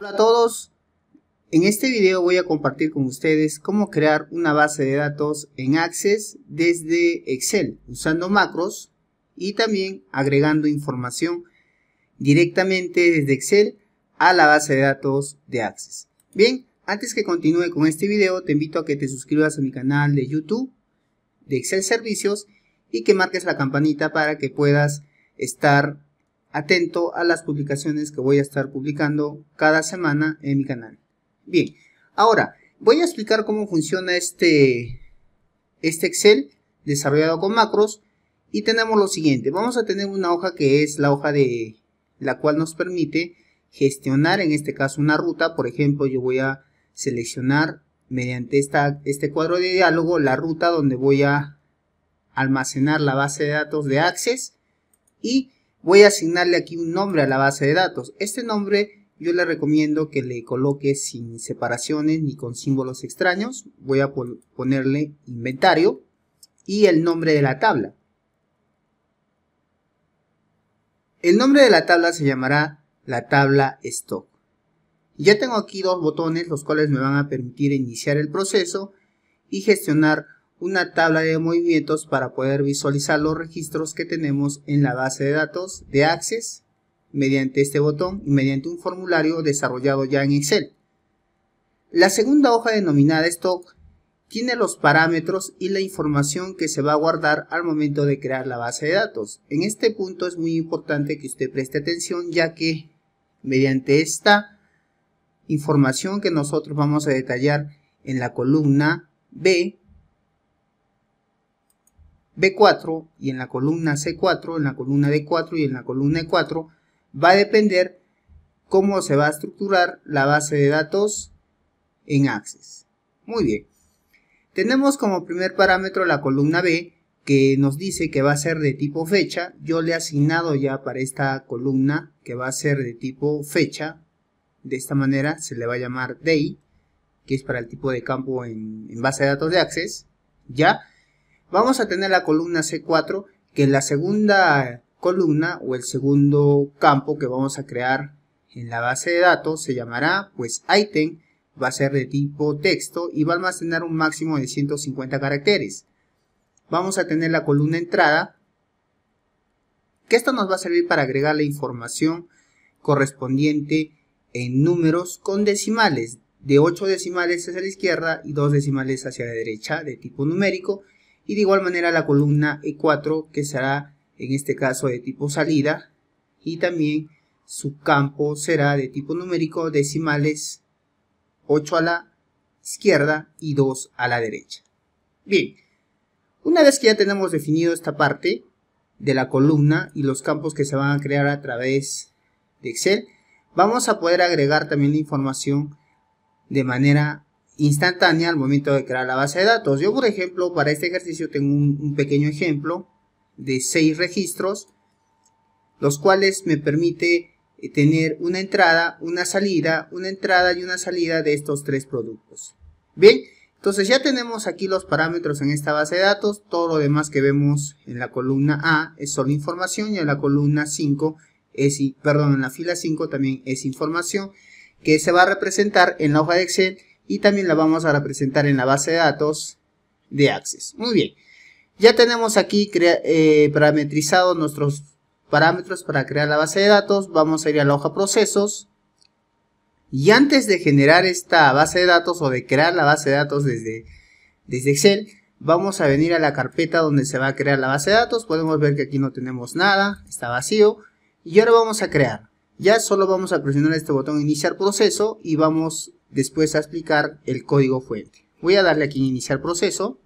Hola a todos, en este video voy a compartir con ustedes cómo crear una base de datos en Access desde Excel usando macros y también agregando información directamente desde Excel a la base de datos de Access. Bien, antes que continúe con este video te invito a que te suscribas a mi canal de YouTube de Excel Servicios y que marques la campanita para que puedas estar atento a las publicaciones que voy a estar publicando cada semana en mi canal. Bien, ahora voy a explicar cómo funciona este Excel desarrollado con macros y tenemos lo siguiente. Vamos a tener una hoja que es la hoja de la cual nos permite gestionar en este caso una ruta. Por ejemplo, yo voy a seleccionar mediante este cuadro de diálogo la ruta donde voy a almacenar la base de datos de Access y voy a asignarle aquí un nombre a la base de datos. Este nombre yo le recomiendo que le coloque sin separaciones ni con símbolos extraños. Voy a ponerle inventario y el nombre de la tabla. El nombre de la tabla se llamará la tabla stock. Ya tengo aquí dos botones los cuales me van a permitir iniciar el proceso y gestionar una tabla de movimientos para poder visualizar los registros que tenemos en la base de datos de Access mediante este botón y mediante un formulario desarrollado ya en Excel. La segunda hoja denominada Stock tiene los parámetros y la información que se va a guardar al momento de crear la base de datos. En este punto es muy importante que usted preste atención, ya que mediante esta información que nosotros vamos a detallar en la columna B4 y en la columna C4, en la columna D4 y en la columna E4, va a depender cómo se va a estructurar la base de datos en Access. Muy bien. Tenemos como primer parámetro la columna B, que nos dice que va a ser de tipo fecha. Yo le he asignado ya para esta columna que va a ser de tipo fecha. De esta manera se le va a llamar Day, que es para el tipo de campo en base de datos de Access. Ya. Vamos a tener la columna C4, que es la segunda columna o el segundo campo que vamos a crear en la base de datos. Se llamará pues item, va a ser de tipo texto y va a almacenar un máximo de 150 caracteres. Vamos a tener la columna entrada, que esto nos va a servir para agregar la información correspondiente en números con decimales, de 8 decimales hacia la izquierda y 2 decimales hacia la derecha, de tipo numérico. Y de igual manera la columna E4, que será en este caso de tipo salida, y también su campo será de tipo numérico, decimales 8 a la izquierda y 2 a la derecha. Bien, una vez que ya tenemos definido esta parte de la columna y los campos que se van a crear a través de Excel, vamos a poder agregar también la información de manera instantánea al momento de crear la base de datos. Yo, por ejemplo, para este ejercicio tengo un pequeño ejemplo de 6 registros, los cuales me permite tener una entrada, una salida, una entrada y una salida de estos 3 productos. Bien, entonces ya tenemos aquí los parámetros en esta base de datos. Todo lo demás que vemos en la columna A es solo información y en la columna 5 en la fila 5 también es información que se va a representar en la hoja de Excel y también la vamos a representar en la base de datos de Access. Muy bien, ya tenemos aquí parametrizados nuestros parámetros para crear la base de datos. Vamos a ir a la hoja procesos y antes de generar esta base de datos o de crear la base de datos desde Excel, vamos a venir a la carpeta donde se va a crear la base de datos. Podemos ver que aquí no tenemos nada, está vacío y ahora vamos a crear. Ya solo vamos a presionar este botón iniciar proceso y vamos después a explicar el código fuente. Voy a darle aquí en iniciar proceso.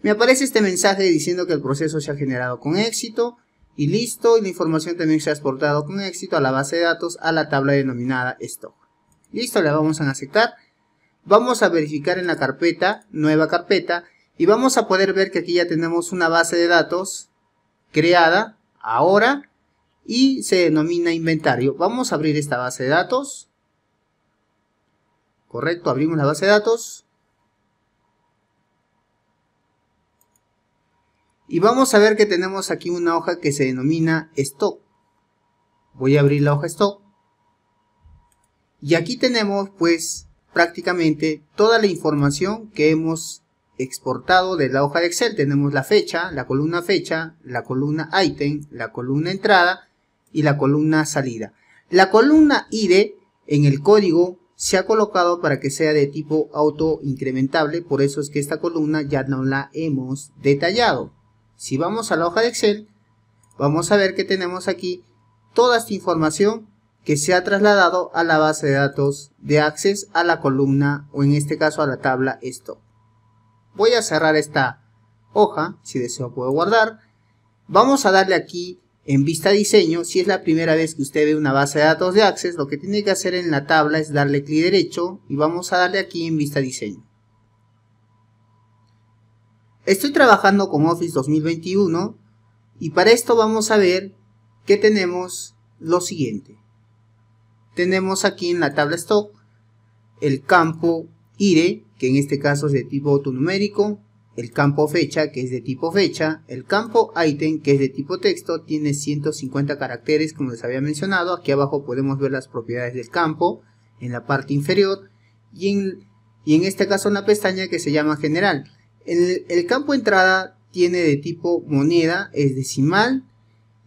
Me aparece este mensaje diciendo que el proceso se ha generado con éxito y listo, y la información también se ha exportado con éxito a la base de datos, a la tabla denominada stock. Listo, le vamos a aceptar. Vamos a verificar en la carpeta, nueva carpeta, y vamos a poder ver que aquí ya tenemos una base de datos creada ahora y se denomina inventario. Vamos a abrir esta base de datos. Correcto, abrimos la base de datos. Y vamos a ver que tenemos aquí una hoja que se denomina stock. Voy a abrir la hoja stock. Y aquí tenemos pues prácticamente toda la información que hemos exportado de la hoja de Excel. Tenemos la fecha, la columna ítem, la columna entrada y la columna salida. La columna ID en el código se ha colocado para que sea de tipo auto incrementable, por eso es que esta columna ya no la hemos detallado. Si vamos a la hoja de Excel, vamos a ver que tenemos aquí toda esta información que se ha trasladado a la base de datos de Access, a la columna o en este caso a la tabla Stock. Voy a cerrar esta hoja, si deseo puedo guardar. Vamos a darle aquí en vista diseño. Si es la primera vez que usted ve una base de datos de Access, lo que tiene que hacer en la tabla es darle clic derecho y vamos a darle aquí en vista diseño. Estoy trabajando con Office 2021 y para esto vamos a ver que tenemos lo siguiente. Tenemos aquí en la tabla Stock el campo ID, que en este caso es de tipo autonumérico, el campo fecha, que es de tipo fecha, el campo item, que es de tipo texto, tiene 150 caracteres, como les había mencionado. Aquí abajo podemos ver las propiedades del campo, en la parte inferior, y en este caso en la pestaña que se llama general. El campo entrada tiene de tipo moneda, es decimal,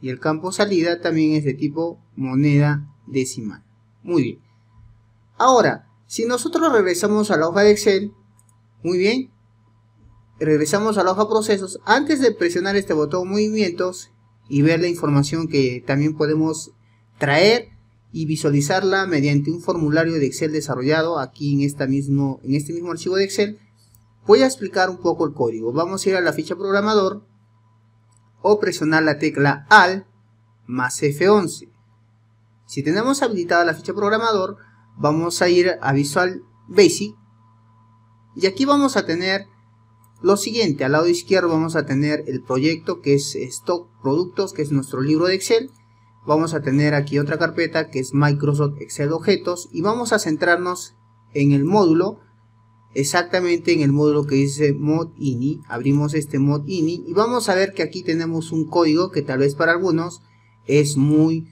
y el campo salida también es de tipo moneda decimal. Muy bien. Ahora, si nosotros regresamos a la hoja de Excel, muy bien, regresamos a la hoja procesos, antes de presionar este botón movimientos y ver la información que también podemos traer y visualizarla mediante un formulario de Excel desarrollado aquí en este mismo archivo de Excel, voy a explicar un poco el código. Vamos a ir a la ficha programador o presionar la tecla Alt más F11. Si tenemos habilitada la ficha programador, vamos a ir a Visual Basic y aquí vamos a tener lo siguiente. Al lado izquierdo vamos a tener el proyecto que es Stock Productos, que es nuestro libro de Excel. Vamos a tener aquí otra carpeta que es Microsoft Excel Objetos y vamos a centrarnos en el módulo, exactamente en el módulo que dice Mod INI. Abrimos este Mod INI y vamos a ver que aquí tenemos un código que tal vez para algunos es muy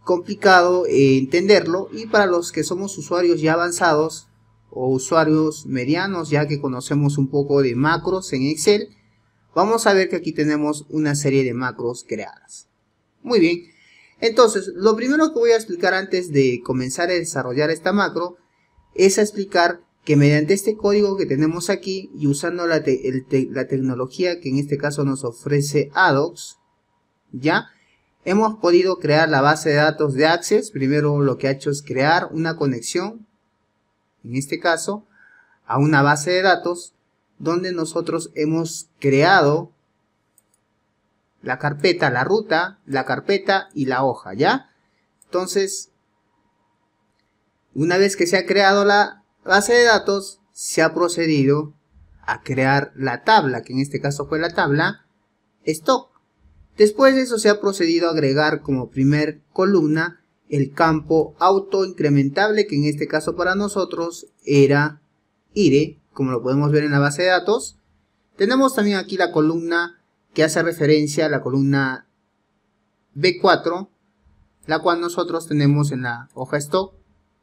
complicado entenderlo, y para los que somos usuarios ya avanzados o usuarios medianos, ya que conocemos un poco de macros en Excel, vamos a ver que aquí tenemos una serie de macros creadas. Muy bien, entonces lo primero que voy a explicar antes de comenzar a desarrollar esta macro es a explicar que mediante este código que tenemos aquí y usando la tecnología que en este caso nos ofrece Adox, ya hemos podido crear la base de datos de Access. Primero lo que ha hecho es crear una conexión, en este caso, a una base de datos donde nosotros hemos creado la carpeta, la ruta, la carpeta y la hoja, ¿ya? Entonces, una vez que se ha creado la base de datos, se ha procedido a crear la tabla, que en este caso fue la tabla Stock. Después de eso se ha procedido a agregar como primer columna el campo auto incrementable, que en este caso para nosotros era ID, como lo podemos ver en la base de datos. Tenemos también aquí la columna que hace referencia a la columna B4, la cual nosotros tenemos en la hoja Stock,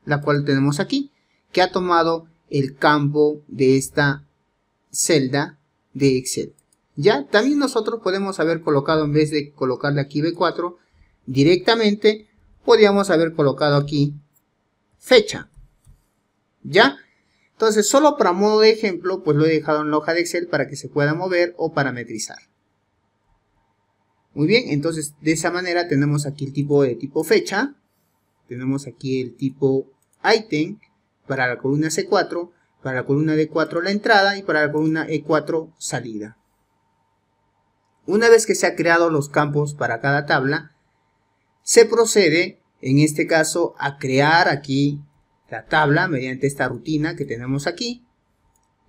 la cual tenemos aquí, que ha tomado el campo de esta celda de Excel. Ya, también nosotros podemos haber colocado, en vez de colocarle aquí B4, directamente podríamos haber colocado aquí fecha. Ya, entonces solo para modo de ejemplo, pues lo he dejado en la hoja de Excel para que se pueda mover o parametrizar. Muy bien, entonces de esa manera tenemos aquí el tipo de tipo fecha, tenemos aquí el tipo item para la columna C4, para la columna D4 la entrada y para la columna E4 salida. Una vez que se han creado los campos para cada tabla, se procede, en este caso, a crear aquí la tabla mediante esta rutina que tenemos aquí.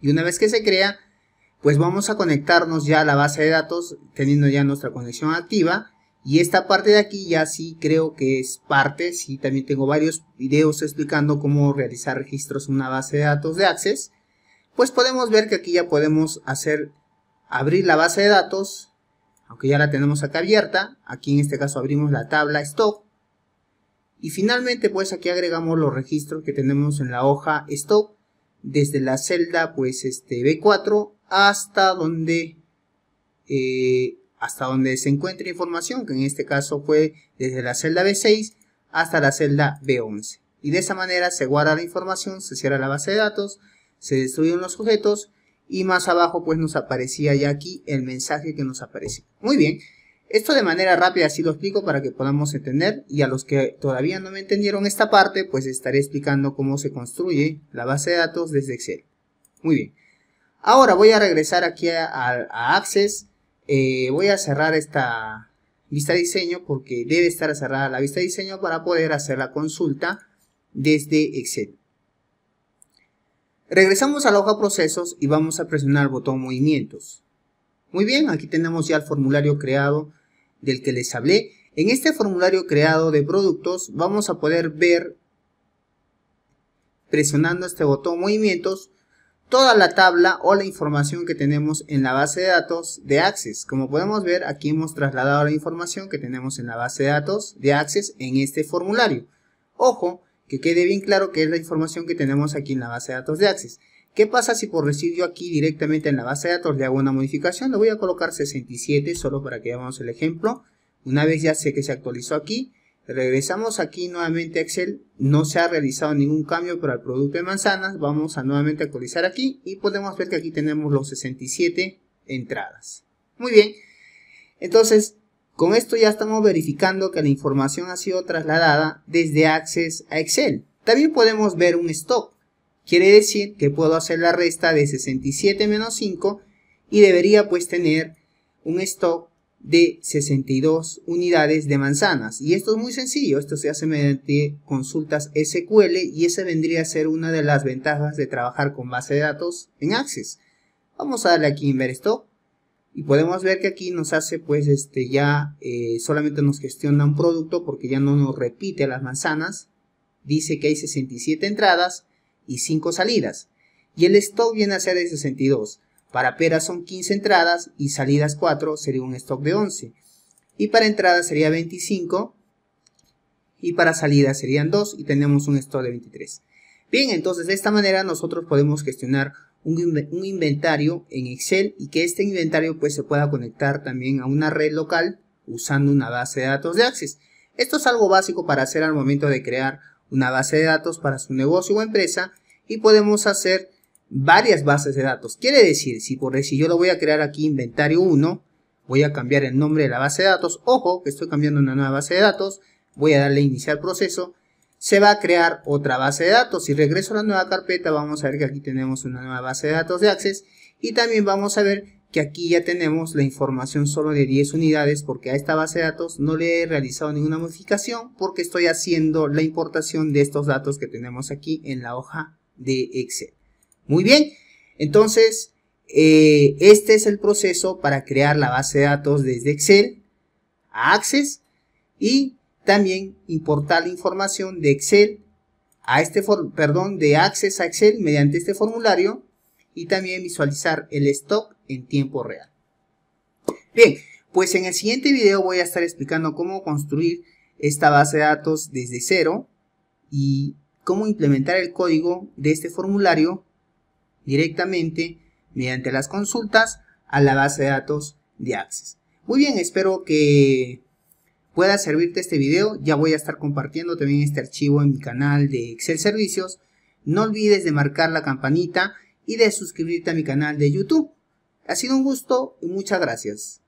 Y una vez que se crea, pues vamos a conectarnos ya a la base de datos, teniendo ya nuestra conexión activa. Y esta parte de aquí ya sí creo que es parte, sí, también tengo varios videos explicando cómo realizar registros en una base de datos de Access. Pues podemos ver que aquí ya podemos abrir la base de datos, aunque ya la tenemos acá abierta. Aquí en este caso abrimos la tabla Stock Y finalmente pues aquí agregamos los registros que tenemos en la hoja stock, desde la celda pues B4 hasta donde se encuentre información, que en este caso fue desde la celda B6 hasta la celda B11. Y de esa manera se guarda la información, se cierra la base de datos, se destruyen los sujetos y más abajo pues nos aparecía ya aquí el mensaje que nos aparece. Muy bien, esto de manera rápida así lo explico para que podamos entender, y a los que todavía no me entendieron esta parte pues estaré explicando cómo se construye la base de datos desde Excel. Muy bien, ahora voy a regresar aquí a Access. Voy a cerrar esta vista de diseño porque debe estar cerrada la vista de diseño para poder hacer la consulta desde Excel. Regresamos a la hoja procesos y vamos a presionar el botón movimientos. Muy bien, aquí tenemos ya el formulario creado del que les hablé. En este formulario creado de productos vamos a poder ver, presionando este botón movimientos, toda la tabla o la información que tenemos en la base de datos de Access. Como podemos ver, aquí hemos trasladado la información que tenemos en la base de datos de Access en este formulario. Ojo, que quede bien claro que es la información que tenemos aquí en la base de datos de Access. ¿Qué pasa si por decir yo aquí directamente en la base de datos le hago una modificación? Le voy a colocar 67 solo para que veamos el ejemplo. Una vez ya sé que se actualizó aquí, regresamos aquí nuevamente a Excel. No se ha realizado ningún cambio para el producto de manzanas. Vamos a nuevamente actualizar aquí y podemos ver que aquí tenemos los 67 entradas. Muy bien, entonces con esto ya estamos verificando que la información ha sido trasladada desde Access a Excel. También podemos ver un stock. Quiere decir que puedo hacer la resta de 67 menos 5 y debería pues tener un stock de 62 unidades de manzanas. Y esto es muy sencillo, esto se hace mediante consultas SQL y esa vendría a ser una de las ventajas de trabajar con base de datos en Access. Vamos a darle aquí en ver stock y podemos ver que aquí nos hace pues solamente nos gestiona un producto porque ya no nos repite las manzanas. Dice que hay 67 entradas y 5 salidas, y el stock viene a ser de 62. Para peras son 15 entradas y salidas 4, sería un stock de 11, y para entradas sería 25 y para salidas serían 2 y tenemos un stock de 23. Bien, entonces de esta manera nosotros podemos gestionar un inventario en Excel y que este inventario pues se pueda conectar también a una red local usando una base de datos de Access. Esto es algo básico para hacer al momento de crear una base de datos para su negocio o empresa, y podemos hacer varias bases de datos. Quiere decir, si yo lo voy a crear aquí inventario 1, voy a cambiar el nombre de la base de datos. Ojo, que estoy cambiando una nueva base de datos. Voy a darle a iniciar proceso. Se va a crear otra base de datos. Si regreso a la nueva carpeta, vamos a ver que aquí tenemos una nueva base de datos de Access. Y también vamos a ver que aquí ya tenemos la información solo de 10 unidades porque a esta base de datos no le he realizado ninguna modificación porque estoy haciendo la importación de estos datos que tenemos aquí en la hoja de Excel. Muy bien, entonces este es el proceso para crear la base de datos desde Excel a Access y también importar la información de Excel a de Access a Excel mediante este formulario y también visualizar el stock en tiempo real. Bien, pues en el siguiente video voy a estar explicando cómo construir esta base de datos desde cero y cómo implementar el código de este formulario directamente mediante las consultas a la base de datos de Access. Muy bien, espero que pueda servirte este video. Ya voy a estar compartiendo también este archivo en mi canal de Excel Servicios. No olvides de marcar la campanita y de suscribirte a mi canal de YouTube. Ha sido un gusto y muchas gracias.